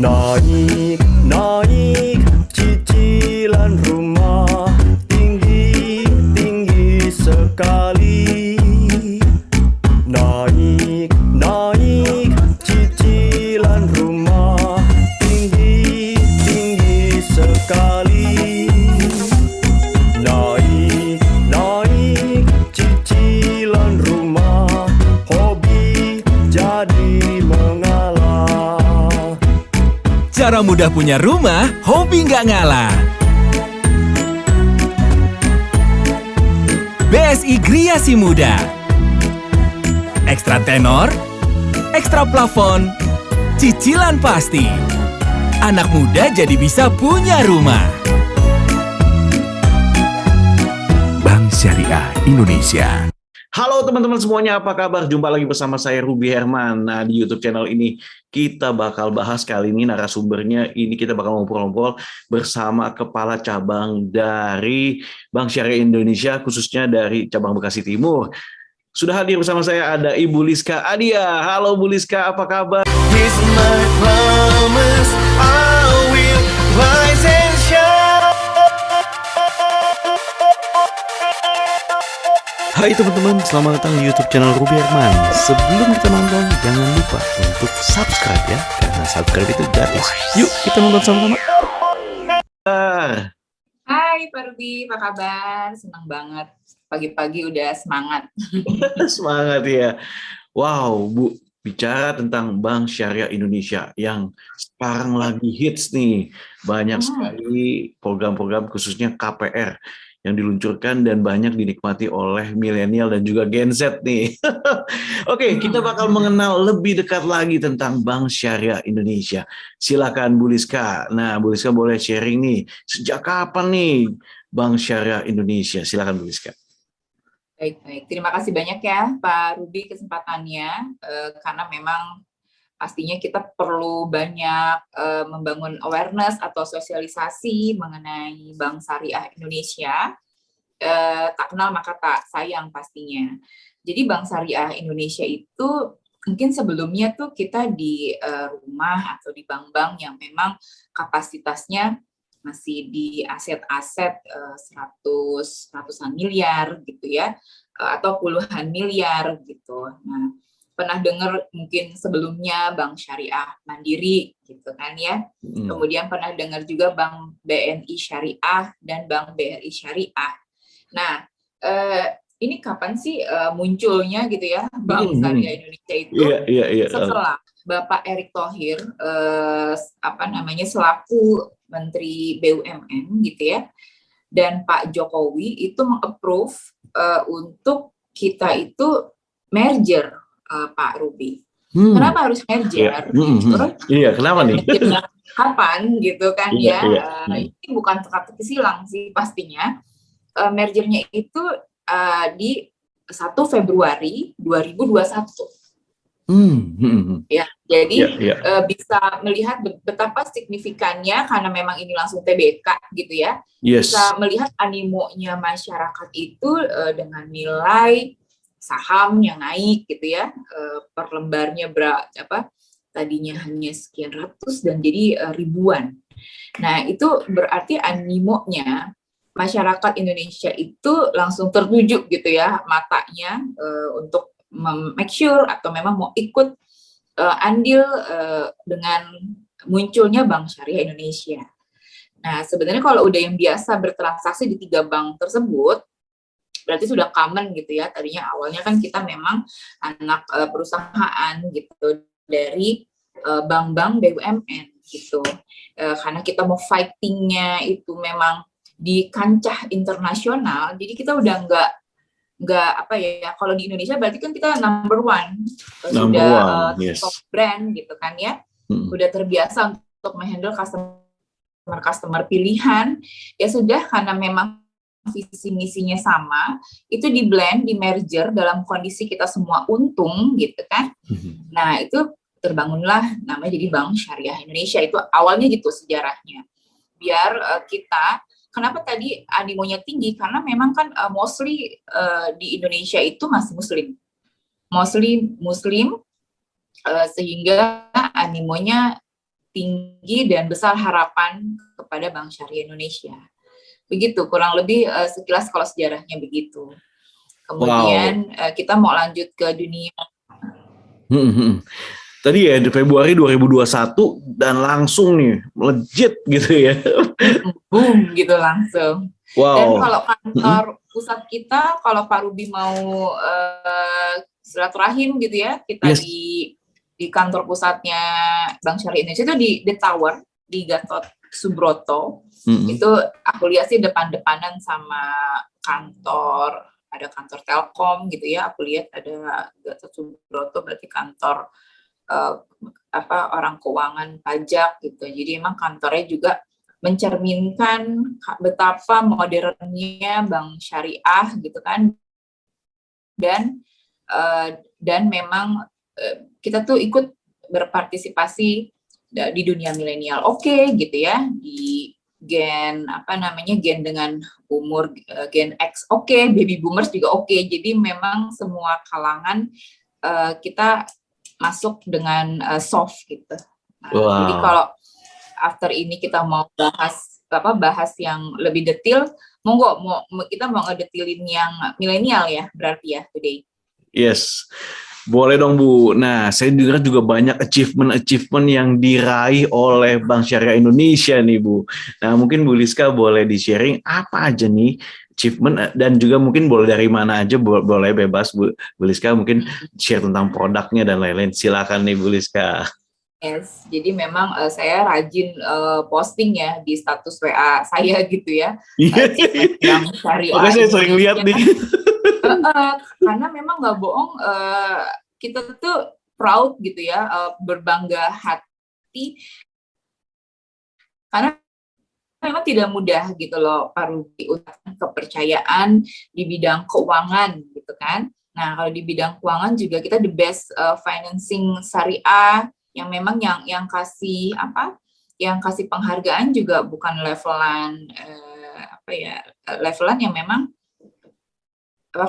Naik, naik cicilan rumah tinggi, tinggi sekali. Naik, naik cicilan rumah tinggi, tinggi sekali. Naik, naik cicilan rumah, hobi jadi mengalah. Cara mudah punya rumah, hobi nggak ngalah. BSI Griasi Muda. Ekstra tenor, ekstra plafon, cicilan pasti. Anak muda jadi bisa punya rumah. Bank Syariah Indonesia. Halo teman-teman semuanya, apa kabar? Jumpa lagi bersama saya Ruby Herman. Nah, di YouTube channel ini kita bakal bahas kali ini narasumbernya. Ini kita bakal ngobrol-ngobrol bersama kepala cabang dari Bank Syariah Indonesia, khususnya dari cabang Bekasi Timur. Sudah hadir bersama saya ada Ibu Liska Adia. Halo Bu Liska, apa kabar? Here's my promise, I will rise and shine. Hai teman-teman, selamat datang di YouTube channel Ruby Herman. Sebelum kita nonton, jangan lupa untuk subscribe ya, karena subscribe itu gratis. Yuk kita nonton sama-sama. Hai Pak Ruby, apa kabar? Senang banget, pagi-pagi udah semangat. Semangat ya. Wow, Bu, bicara tentang Bank Syariah Indonesia yang sekarang lagi hits nih. Banyak sekali program-program khususnya KPR yang diluncurkan dan banyak dinikmati oleh milenial dan juga Gen Z nih. Oke, kita bakal mengenal lebih dekat lagi tentang Bank Syariah Indonesia. Silakan Bu Liska. Nah, Bu Liska boleh sharing nih, sejak kapan nih Bank Syariah Indonesia? Silakan Bu Liska. Baik. Terima kasih banyak ya Pak Ruby kesempatannya, karena memang pastinya kita perlu banyak membangun awareness atau sosialisasi mengenai Bank Syariah Indonesia. Tak kenal maka tak sayang pastinya. Jadi Bank Syariah Indonesia itu mungkin sebelumnya tuh kita di rumah atau di bank-bank yang memang kapasitasnya masih di aset-aset ratusan miliar gitu ya, atau puluhan miliar gitu. Nah, pernah dengar mungkin sebelumnya Bank Syariah Mandiri gitu kan ya. Kemudian pernah dengar juga Bank BNI Syariah dan Bank BRI Syariah. Nah, ini kapan sih munculnya gitu ya Bank Syariah Indonesia itu? Iya. Setelah Bapak Erick Thohir selaku Menteri BUMN gitu ya, dan Pak Jokowi itu meng-approve untuk kita itu merger. Pak Ruby. Kenapa harus merger? Iya, kenapa nih? Kapan gitu kan Iya. Ini bukan teka-teki silang sih pastinya. Mergernya itu di 1 Februari 2021. Ya, jadi bisa melihat betapa signifikannya karena memang ini langsung TBK gitu ya. Yes. Bisa melihat animonya masyarakat itu dengan nilai saham yang naik gitu ya, per lembarnya tadinya hanya sekian ratus dan jadi ribuan. Nah, itu berarti animonya masyarakat Indonesia itu langsung tertuju gitu ya matanya untuk make sure atau memang mau ikut andil dengan munculnya Bank Syariah Indonesia. Nah, sebenarnya kalau udah yang biasa bertransaksi di 3 bank tersebut, berarti sudah common gitu ya. Tadinya awalnya kan kita memang anak perusahaan gitu dari bank-bank BUMN gitu. Karena kita mau fighting-nya itu memang di kancah internasional, jadi kita udah nggak kalau di Indonesia berarti kan kita number one. Top brand gitu kan ya. Udah terbiasa untuk menghandle customer pilihan. Ya sudah, karena memang visi misinya sama, itu di blend, di merger dalam kondisi kita semua untung gitu kan. Nah, itu terbangunlah namanya jadi Bank Syariah Indonesia. Itu awalnya gitu sejarahnya. Biar kenapa tadi animonya tinggi, karena memang kan mostly di Indonesia itu masih muslim, sehingga animonya tinggi dan besar harapan kepada Bank Syariah Indonesia. Begitu, kurang lebih sekilas kalau sejarahnya begitu. Kemudian kita mau lanjut ke dunia. Tadi ya di Februari 2021 dan langsung nih legit gitu ya. Boom gitu langsung. Wow. Dan kalau kantor pusat kita, kalau Pak Ruby mau silaturahim gitu ya, kita di kantor pusatnya Bank Syariah Indonesia itu di The Tower di Gatot Subroto. Itu aku lihat sih depan-depanan sama kantor, ada kantor Telkom gitu ya. Aku lihat ada Gatot Subroto berarti kantor orang keuangan pajak gitu. Jadi emang kantornya juga mencerminkan betapa modernnya Bank Syariah gitu kan. Dan memang kita tuh ikut berpartisipasi di dunia milenial, gitu ya, di gen gen dengan umur gen X, baby boomers juga jadi memang semua kalangan kita masuk dengan soft gitu. Jadi kalau after ini kita mau bahas yang lebih detail, monggo kita mau ngedetilin yang milenial ya berarti ya today. Yes. Boleh dong Bu. Nah, saya dengar juga banyak achievement yang diraih oleh Bank Syariah Indonesia nih Bu. Nah, mungkin Bu Liska boleh di-sharing apa aja nih achievement dan juga mungkin boleh dari mana aja, boleh bebas Bu Liska mungkin share tentang produknya dan lain-lain. Silakan nih Bu Liska. Yes, jadi memang saya rajin posting ya di status WA saya gitu ya. Yang Syariah. Oke, saya sering lihat nih. Karena memang nggak bohong, kita tuh proud gitu ya, berbangga hati karena memang tidak mudah gitu loh Pak Ruby untuk kepercayaan di bidang keuangan gitu kan. Nah kalau di bidang keuangan juga kita the best financing syariah yang memang yang kasih penghargaan juga bukan levelan levelan yang memang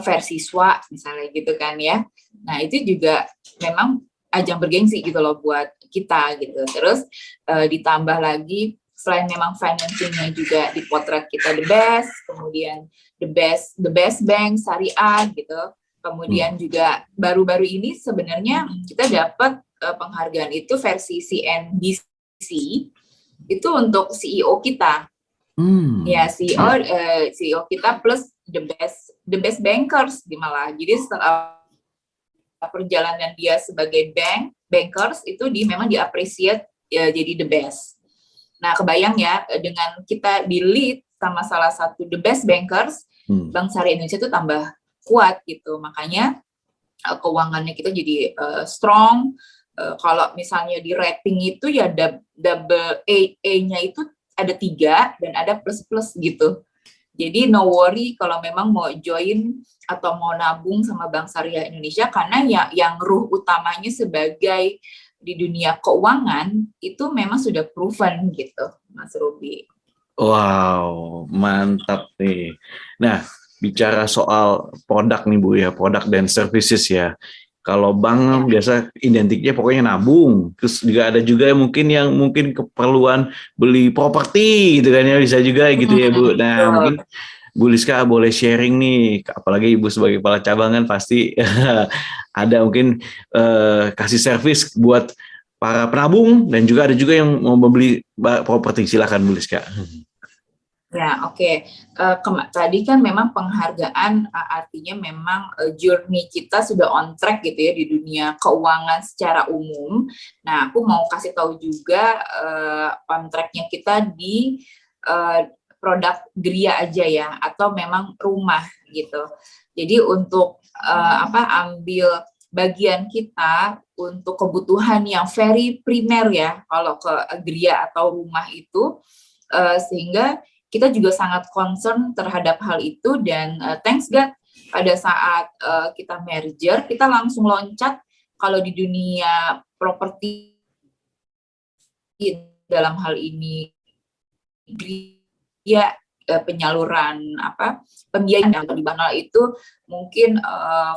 versi siswa misalnya gitu kan ya. Nah itu juga memang ajang bergengsi gitu loh buat kita gitu. Terus ditambah lagi selain memang financingnya juga dipotret kita the best, kemudian the best bank syariah gitu. Kemudian juga baru-baru ini sebenarnya kita dapat penghargaan itu versi CNBC itu untuk CEO kita. Ya CEO kita plus the best bankers malah. Jadi setelah perjalanan dia sebagai bankers itu memang diapresiasi ya, jadi the best. Nah kebayang ya dengan kita di lead sama salah satu the best bankers, Bank Syariah Indonesia itu tambah kuat gitu. Makanya keuangannya kita jadi strong. Kalau misalnya di rating itu ya double A-nya itu ada 3 dan ada plus gitu. Jadi no worry kalau memang mau join atau mau nabung sama Bank Syariah Indonesia karena yang ruh utamanya sebagai di dunia keuangan itu memang sudah proven gitu, Mas Ruby. Wow, mantap nih. Nah, bicara soal produk nih Bu ya, produk dan services ya. Kalau bank biasa identiknya pokoknya nabung. Terus juga ada juga yang mungkin keperluan beli properti gitu kan ya, bisa juga gitu ya Bu. Nah mungkin Bu Liska boleh sharing nih, apalagi Ibu sebagai kepala cabang kan pasti ada mungkin kasih servis buat para penabung dan juga ada juga yang mau membeli properti. Silakan Bu Liska. Ya, oke. Tadi kan memang penghargaan artinya memang journey kita sudah on track gitu ya di dunia keuangan secara umum. Nah, aku mau kasih tahu juga on track-nya kita di produk Gria aja ya, atau memang rumah gitu. Jadi untuk ambil bagian kita untuk kebutuhan yang very primer ya, kalau ke Gria atau rumah itu, sehingga kita juga sangat concern terhadap hal itu dan thanks God pada saat kita merger kita langsung loncat kalau di dunia properti dalam hal ini dia penyaluran pembiayaan yang lebih banal itu mungkin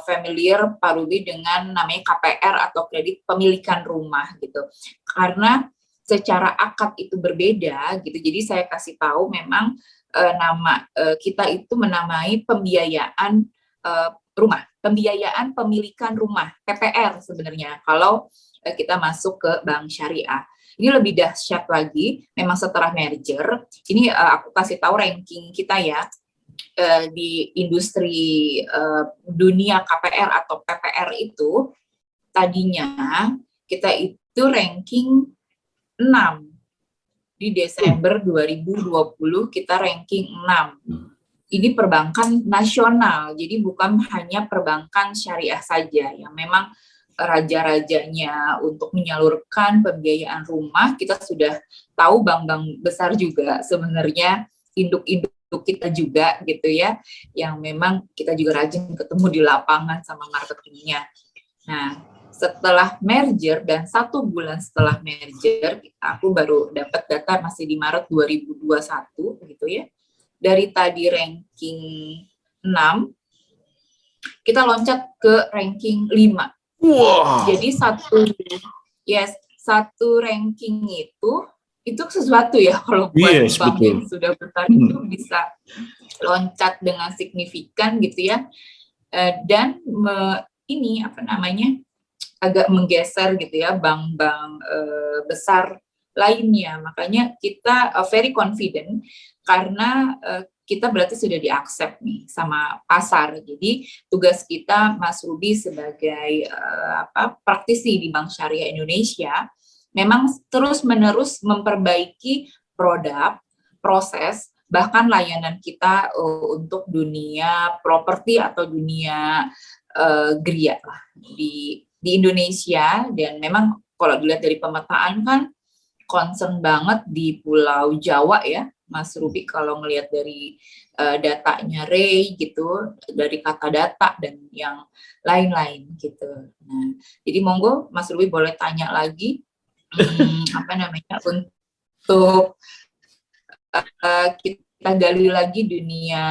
familiar Pak Ruby dengan namanya KPR atau kredit pemilikan rumah gitu. Karena secara akad itu berbeda gitu. Jadi saya kasih tahu memang nama kita itu menamai pembiayaan rumah, pembiayaan pemilikan rumah, PPR sebenarnya kalau kita masuk ke bank syariah. Ini lebih dahsyat lagi, memang setelah merger, ini aku kasih tahu ranking kita ya, di industri dunia KPR atau PPR itu, tadinya kita itu ranking 6. Di Desember 2020 kita ranking 6. Ini perbankan nasional, jadi bukan hanya perbankan syariah saja yang memang raja-rajanya untuk menyalurkan pembiayaan rumah. Kita sudah tahu bank-bank besar juga sebenarnya, induk-induk kita juga gitu ya, yang memang kita juga rajin ketemu di lapangan sama marketingnya. Nah, setelah merger dan 1 bulan setelah merger, aku baru dapat data masih di Maret 2021 gitu ya. Dari tadi ranking 6, kita loncat ke ranking 5. Wow. Jadi satu ranking itu sesuatu ya kalau buat bank yang sudah besar itu bisa loncat dengan signifikan gitu ya. Dan ini apa namanya, agak menggeser gitu ya bank-bank besar lainnya. Makanya kita very confident karena kita berarti sudah di-accept nih sama pasar. Jadi tugas kita, Mas Ruby sebagai praktisi di Bank Syariah Indonesia, memang terus-menerus memperbaiki produk, proses, bahkan layanan kita untuk dunia properti atau dunia geria lah di Indonesia. Dan memang kalau dilihat dari pemetaan kan concern banget di Pulau Jawa ya, Mas Ruby, kalau ngelihat dari datanya Ray gitu, dari kata data dan yang lain-lain gitu. Nah, jadi monggo Mas Ruby boleh tanya lagi apa namanya untuk kita gali lagi dunia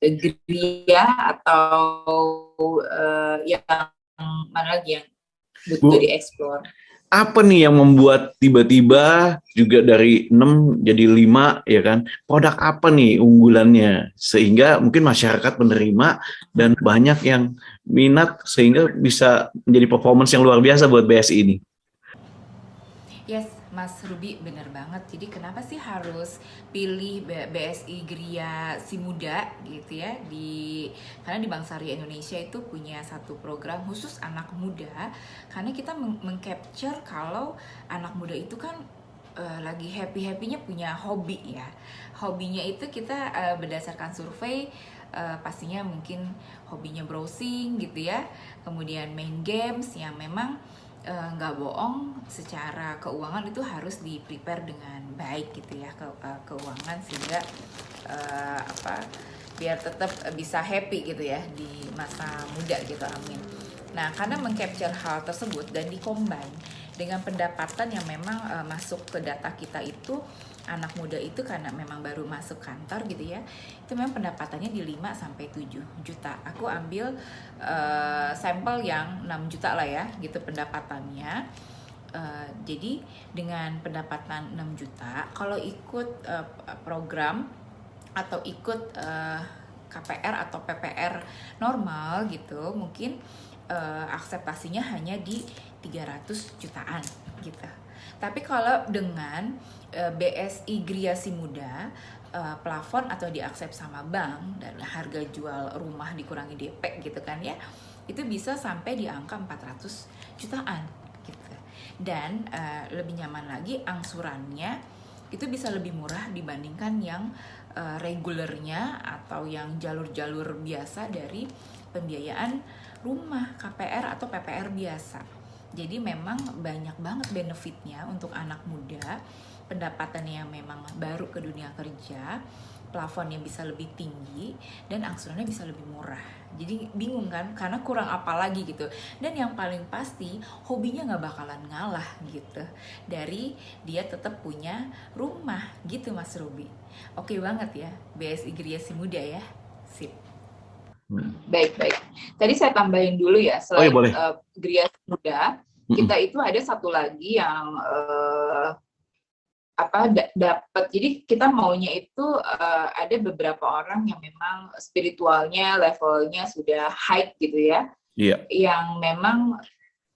geria atau yang mana lagi yang butuh dieksplor. Apa nih yang membuat tiba-tiba juga dari 6 jadi 5 ya kan? Produk apa nih unggulannya sehingga mungkin masyarakat menerima dan banyak yang minat sehingga bisa menjadi performance yang luar biasa buat BSI ini? Yes, Mas Ruby, benar banget. Jadi kenapa sih harus pilih BSI Gria Si Muda gitu ya? Karena di Bank Syariah Indonesia itu punya satu program khusus anak muda, karena kita mengcapture kalau anak muda itu kan lagi happy-happynya punya hobi ya. Hobinya itu kita berdasarkan survei, pastinya mungkin hobinya browsing gitu ya, kemudian main games yang memang nggak bohong, secara keuangan itu harus di-prepare dengan baik gitu ya, keuangan sehingga biar tetap bisa happy gitu ya di masa muda gitu, amin. Nah, karena mengcapture hal tersebut dan dikombin dengan pendapatan yang memang masuk ke data kita itu, anak muda itu karena memang baru masuk kantor gitu ya, itu memang pendapatannya di 5-7 juta. Aku ambil sampel yang 6 juta lah ya gitu pendapatannya. Jadi dengan pendapatan 6 juta, kalau ikut program atau ikut KPR atau PPR normal gitu, mungkin akseptasinya hanya di 300 jutaan gitu. Tapi kalau dengan BSI Gria Si Muda, plafon atau diaksep sama bank dan harga jual rumah dikurangi DP gitu kan ya, itu bisa sampai di angka 400 jutaan gitu. Dan lebih nyaman lagi, angsurannya itu bisa lebih murah dibandingkan yang regulernya atau yang jalur-jalur biasa dari pembiayaan rumah KPR atau PPR biasa. Jadi memang banyak banget benefitnya untuk anak muda, pendapatannya yang memang baru ke dunia kerja, plafonnya bisa lebih tinggi, dan angsurannya bisa lebih murah. Jadi bingung kan, karena kurang apa lagi gitu. Dan yang paling pasti, hobinya gak bakalan ngalah gitu, dari dia tetap punya rumah gitu Mas Ruby. Oke banget ya, BSI Gria Si Muda ya, sip. Baik. Tadi saya tambahin dulu ya, selain Gria Si Muda, kita itu ada satu lagi yang dapat. Jadi kita maunya itu ada beberapa orang yang memang spiritualnya levelnya sudah high gitu ya, Iya. yang memang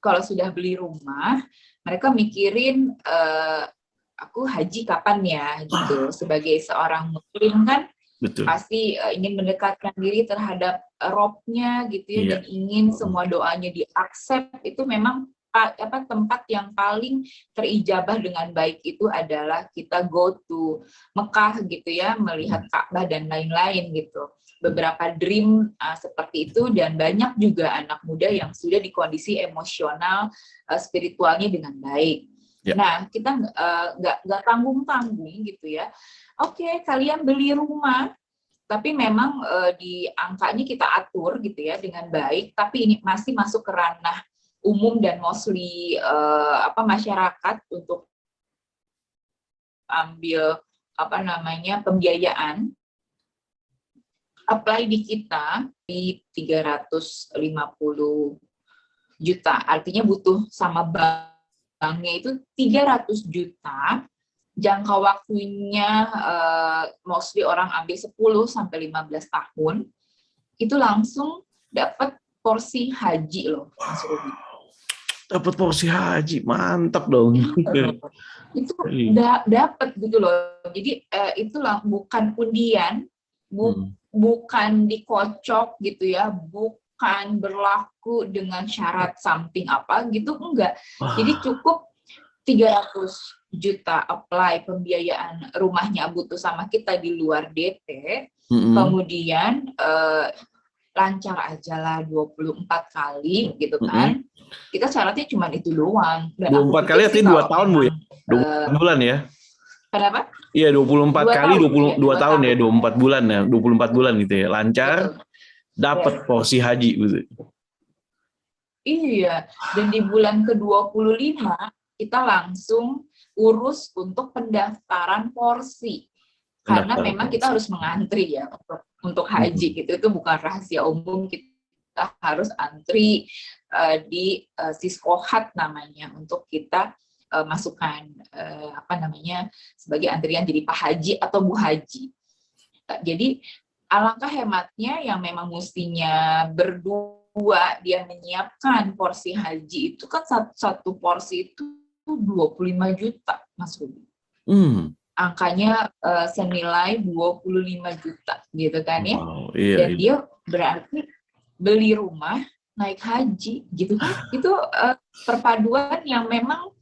kalau sudah beli rumah mereka mikirin aku haji kapan ya gitu. Sebagai seorang muslim kan Betul. pasti ingin mendekatkan diri terhadap Robnya gitu ya, Iya. dan ingin semua doanya diaksep. Itu memang tempat yang paling terijabah dengan baik itu adalah kita go to Mekah gitu ya, melihat Ka'bah dan lain-lain gitu. Beberapa dream seperti itu, dan banyak juga anak muda yang sudah di kondisi emosional spiritualnya dengan baik. Ya. Nah, kita nggak tanggung-tanggung gitu ya. Oke, kalian beli rumah, tapi memang di angkanya kita atur gitu ya dengan baik, tapi ini masih masuk ke ranah umum dan mostly masyarakat untuk ambil pembiayaan. Apply di kita di 350 juta, artinya butuh sama banknya itu 300 juta. Jangka waktunya mostly orang ambil 10 sampai 15 tahun, itu langsung dapat porsi haji loh, Mas Ruby. Dapat porsi haji, mantap dong. Itu dapat gitu loh. Jadi itulah bukan undian, bukan dikocok gitu ya, bukan berlaku dengan syarat something apa gitu, enggak. Jadi cukup 300 juta apply pembiayaan rumahnya butuh sama kita di luar DP, kemudian lancar aja lah 24 kali gitu kan. Kita syaratnya cuma itu doang. 24 kali artinya 2 tahun Bu ya? 24 bulan ya? Kenapa? Iya, 24 kali 22 tahun ya, 24 bulan ya, 24 bulan gitu ya. Lancar, dapat porsi haji gitu. Iya, dan di bulan ke-25 kita langsung urus untuk pendaftaran porsi. Karena memang kita harus mengantri ya untuk haji gitu. Itu bukan rahasia umum, kita harus antri di Siskohat namanya untuk kita masukkan sebagai antrian jadi Pak Haji atau Bu Haji. Jadi alangkah hematnya yang memang mestinya berdua dia menyiapkan porsi haji itu kan satu porsi itu 25 juta, Mas Ruby. Angkanya senilai 25 juta gitu kan ya. Wow, iya, dan dia berarti beli rumah naik haji gitu kan. Itu perpaduan yang memang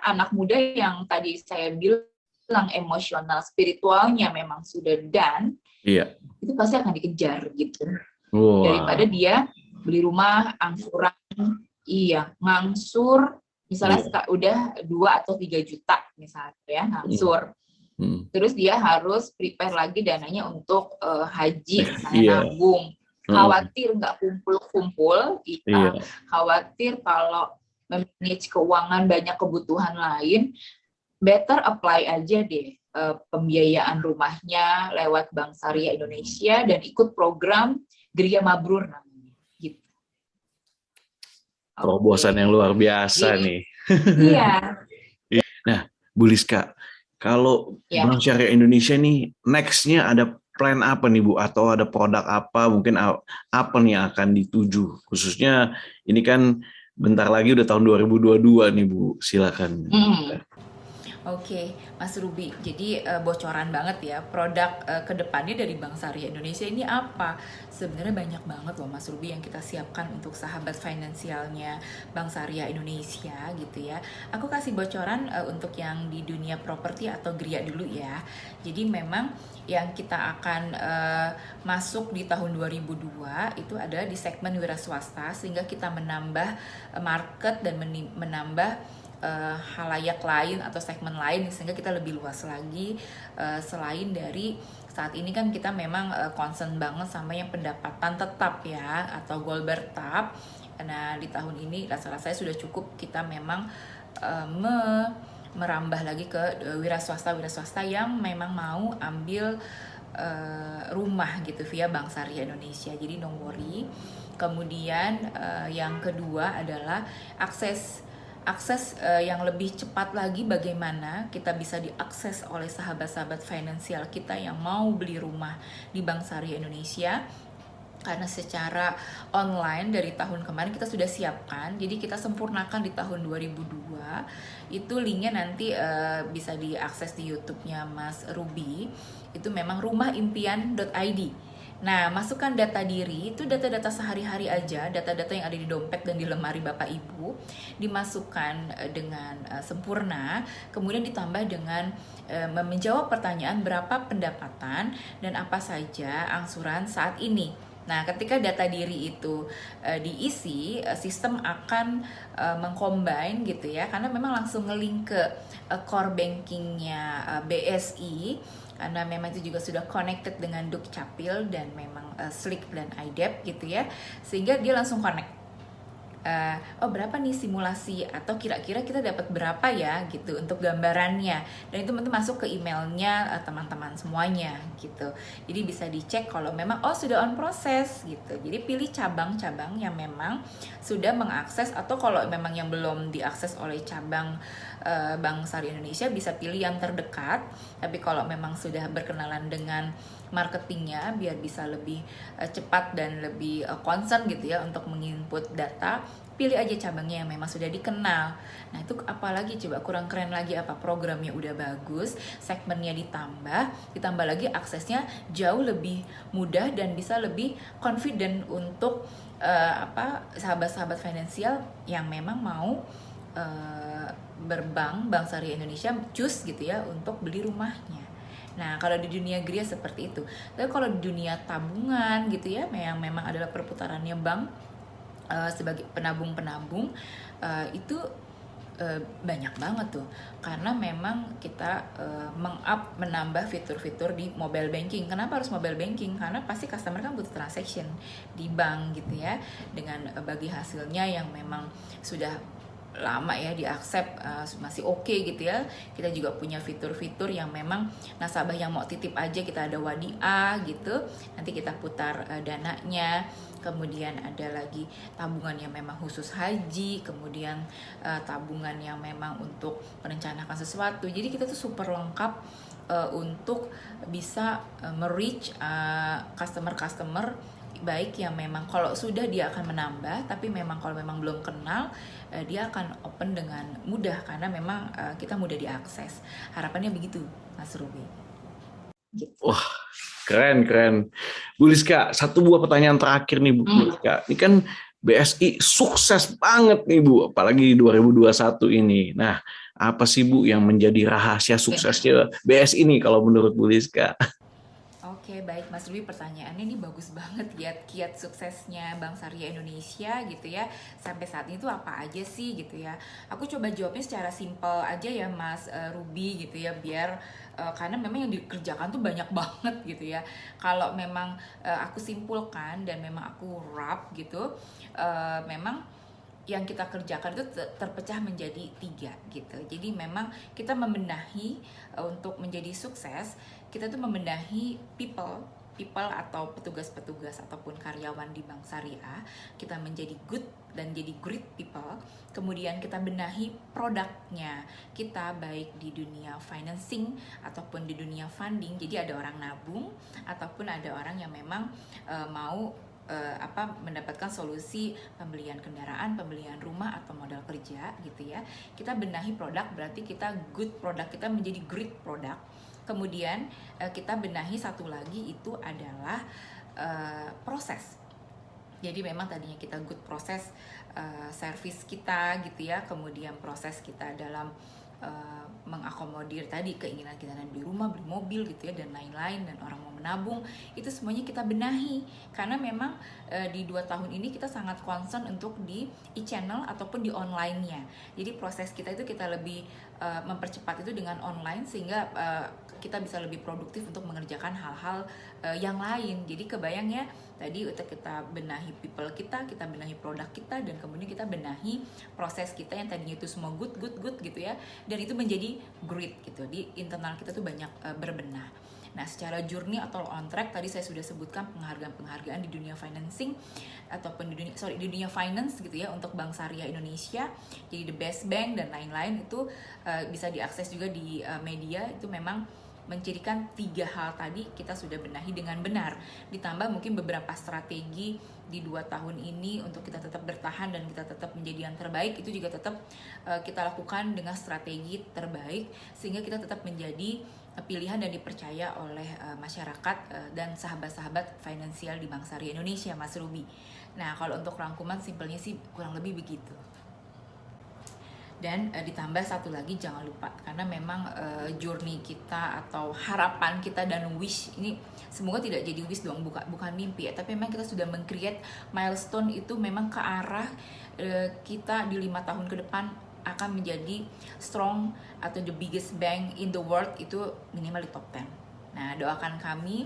anak muda yang tadi saya bilang emosional spiritualnya memang sudah done. Iya. Itu pasti akan dikejar gitu. Wow. Daripada dia beli rumah angsuran, ngangsur misalnya udah 2 atau 3 juta misalnya ya ngangsur. Terus dia harus prepare lagi dananya untuk haji, misalnya nabung. Khawatir nggak kumpul-kumpul, khawatir kalau manage keuangan banyak kebutuhan lain, better apply aja deh pembiayaan rumahnya lewat Bank Syariah Indonesia dan ikut program Geria Mabrur namanya. Gitu. Terobosan yang luar biasa nih. Iya. Nah, Bu Liska, kalau Bank Syariah Indonesia nih next-nya ada plan apa nih Bu? Atau ada produk apa, mungkin apa nih yang akan dituju? Khususnya ini kan bentar lagi udah tahun 2022 nih Bu, silakan. Oke, Mas Ruby. Jadi bocoran banget ya produk kedepannya dari Bank Syariah Indonesia ini apa? Sebenarnya banyak banget loh Mas Ruby yang kita siapkan untuk sahabat finansialnya Bank Syariah Indonesia gitu ya. Aku kasih bocoran untuk yang di dunia properti atau GRIA dulu ya. Jadi memang yang kita akan masuk di tahun 2002 itu ada di segmen wira swasta, sehingga kita menambah market dan menambah halayak lain atau segmen lain, sehingga kita lebih luas lagi. Selain dari saat ini kan kita memang concern banget sama yang pendapatan tetap ya atau Goldbertap. Nah di tahun ini rasa-rasanya sudah cukup kita memang merambah lagi ke wira swasta yang memang mau ambil rumah gitu via Bank Syariah Indonesia. Jadi no worry. Kemudian yang kedua adalah akses yang lebih cepat lagi, bagaimana kita bisa diakses oleh sahabat-sahabat finansial kita yang mau beli rumah di Bank Syariah Indonesia. Karena secara online dari tahun kemarin kita sudah siapkan, jadi kita sempurnakan di tahun 2002. Itu linknya nanti bisa diakses di YouTube-nya Mas Ruby. Itu memang rumahimpian.id. Nah, masukkan data diri, itu data-data sehari-hari aja, data-data yang ada di dompet dan di lemari Bapak Ibu, dimasukkan dengan sempurna, kemudian ditambah dengan menjawab pertanyaan berapa pendapatan dan apa saja angsuran saat ini. Nah, ketika data diri itu diisi, sistem akan mengcombine gitu ya, karena memang langsung nge-link ke core bankingnya BSI, karena memang itu juga sudah connected dengan Dukcapil dan memang Slick dan IDEP gitu ya, sehingga dia langsung connect. Oh berapa nih simulasi atau kira-kira kita dapat berapa ya gitu untuk gambarannya, dan itu masuk ke emailnya teman-teman semuanya gitu. Jadi bisa dicek kalau memang sudah on proses gitu. Jadi pilih cabang-cabang yang memang sudah mengakses, atau kalau memang yang belum diakses oleh cabang Bank Syariah Indonesia bisa pilih yang terdekat. Tapi kalau memang sudah berkenalan dengan marketingnya, biar bisa lebih cepat dan lebih concern gitu ya untuk menginput data, pilih aja cabangnya yang memang sudah dikenal. Nah itu apalagi coba kurang keren lagi, apa programnya udah bagus, segmennya ditambah lagi aksesnya jauh lebih mudah dan bisa lebih confident untuk sahabat-sahabat finansial yang memang mau Bank Syariah Indonesia choose gitu ya untuk beli rumahnya. Nah, kalau di dunia gria seperti itu. Tapi kalau di dunia tabungan gitu ya, yang memang adalah perputarannya bank sebagai penabung-penabung, itu banyak banget tuh. Karena memang kita menambah fitur-fitur di mobile banking. Kenapa harus mobile banking? Karena pasti customer kan butuh transaction di bank gitu ya, dengan bagi hasilnya yang memang sudah lama ya di-accept, masih oke gitu ya. Kita juga punya fitur-fitur yang memang nasabah yang mau titip aja, kita ada wadiah gitu, nanti kita putar dananya. Kemudian ada lagi tabungan yang memang khusus haji, kemudian tabungan yang memang untuk merencanakan sesuatu. Jadi kita tuh super lengkap untuk bisa mereach customer baik yang memang kalau sudah dia akan menambah, tapi memang kalau memang belum kenal dia akan open dengan mudah karena memang kita mudah diakses. Harapannya begitu, Mas Ruby. Gitu. Wah, keren. Bu Liska, satu buah pertanyaan terakhir nih Bu Liska. Ini kan BSI sukses banget nih Bu, apalagi di 2021 ini. Nah, apa sih Bu yang menjadi rahasia suksesnya BSI ini kalau menurut Bu Liska? Oke, baik Mas Ruby, pertanyaannya ini bagus banget ya, kiat suksesnya Bank Syariah Indonesia gitu ya sampai saat ini tuh apa aja sih gitu ya. Aku coba jawabnya secara simpel aja ya Mas Ruby gitu ya, biar karena memang yang dikerjakan tuh banyak banget gitu ya. Kalau memang aku simpulkan dan memang aku wrap gitu, memang yang kita kerjakan itu terpecah menjadi 3 gitu. Jadi memang kita membenahi untuk menjadi sukses, kita tuh membenahi people atau petugas-petugas ataupun karyawan di Bank Syariah, kita menjadi good dan jadi great people. Kemudian kita benahi produknya kita, baik di dunia financing ataupun di dunia funding. Jadi ada orang nabung ataupun ada orang yang memang mau mendapatkan solusi pembelian kendaraan, pembelian rumah atau modal kerja gitu ya. Kita benahi produk, berarti kita good produk kita menjadi great produk. Kemudian kita benahi satu lagi itu adalah proses. Jadi memang tadinya kita good proses service kita gitu ya, kemudian proses kita dalam mengakomodir tadi keinginan kita beli rumah, beli mobil gitu ya, dan lain-lain, dan orang mau menabung, itu semuanya kita benahi karena memang di 2 tahun ini kita sangat concern untuk di e-channel ataupun di online-nya. Jadi proses kita itu kita lebih mempercepat itu dengan online sehingga kita bisa lebih produktif untuk mengerjakan hal-hal yang lain. Jadi kebayang ya, tadi untuk kita benahi people kita benahi produk kita, dan kemudian kita benahi proses kita yang tadinya itu semua good gitu ya, dan itu menjadi great gitu. Di internal kita tuh banyak berbenah. Nah, secara journey atau on track tadi saya sudah sebutkan penghargaan-penghargaan di dunia financing ataupun di dunia finance gitu ya untuk Bank Syariah Indonesia, jadi the best bank dan lain-lain itu bisa diakses juga di media. Itu memang mencirikan 3 hal tadi kita sudah benahi dengan benar, ditambah mungkin beberapa strategi di 2 tahun ini untuk kita tetap bertahan dan kita tetap menjadi yang terbaik, itu juga tetap kita lakukan dengan strategi terbaik sehingga kita tetap menjadi pilihan dan dipercaya oleh masyarakat dan sahabat-sahabat finansial di Bank Syariah Indonesia, Mas Ruby. Nah, kalau untuk rangkuman simpelnya sih kurang lebih begitu. Dan ditambah satu lagi, jangan lupa, karena memang journey kita atau harapan kita dan wish ini semoga tidak jadi wish doang, bukan mimpi ya, tapi memang kita sudah meng-create milestone itu memang ke arah kita di 5 tahun ke depan akan menjadi strong atau the biggest bank in the world, itu minimal di top 10. Nah, doakan kami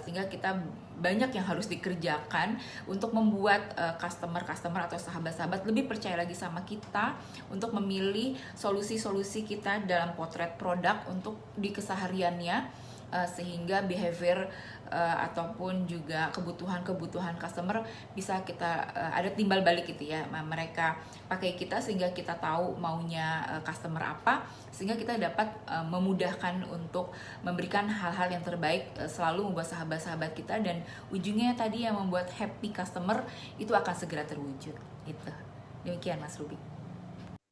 sehingga kita banyak yang harus dikerjakan untuk membuat customer atau sahabat-sahabat lebih percaya lagi sama kita untuk memilih solusi-solusi kita dalam potret produk untuk di kesehariannya, sehingga behavior ataupun juga kebutuhan customer bisa kita ada timbal balik gitu ya, mereka pakai kita sehingga kita tahu maunya customer apa, sehingga kita dapat memudahkan untuk memberikan hal-hal yang terbaik, selalu membuat sahabat-sahabat kita, dan ujungnya tadi yang membuat happy customer itu akan segera terwujud gitu. Demikian Mas Ruby.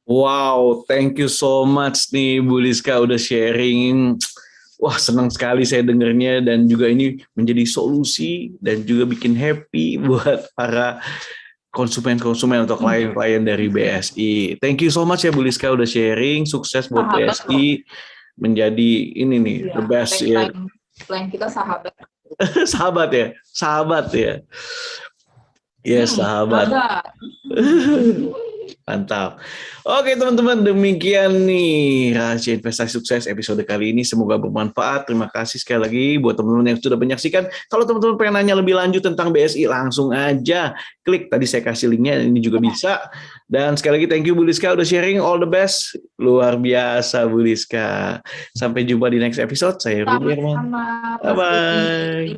Wow, thank you so much nih Bu Liska udah sharing. Wah, senang sekali saya dengarnya, dan juga ini menjadi solusi dan juga bikin happy buat para konsumen-konsumen atau klien-klien dari BSI. Thank you so much ya Bu Liska udah sharing. Sukses buat BSI menjadi ini nih the best ya. Klien kita sahabat. Sahabat ya. Yes, sahabat. Mantap. Oke teman-teman, demikian nih Rahasia Investasi Sukses episode kali ini. Semoga bermanfaat. Terima kasih sekali lagi buat teman-teman yang sudah menyaksikan. Kalau teman-teman pengen nanya lebih lanjut tentang BSI, langsung aja klik. Tadi saya kasih linknya, ini juga bisa. Dan sekali lagi thank you Bu Liska udah sharing. All the best. Luar biasa Bu Liska. Sampai jumpa di next episode. Saya Ruby Herman. Sama-sama. Bye-bye.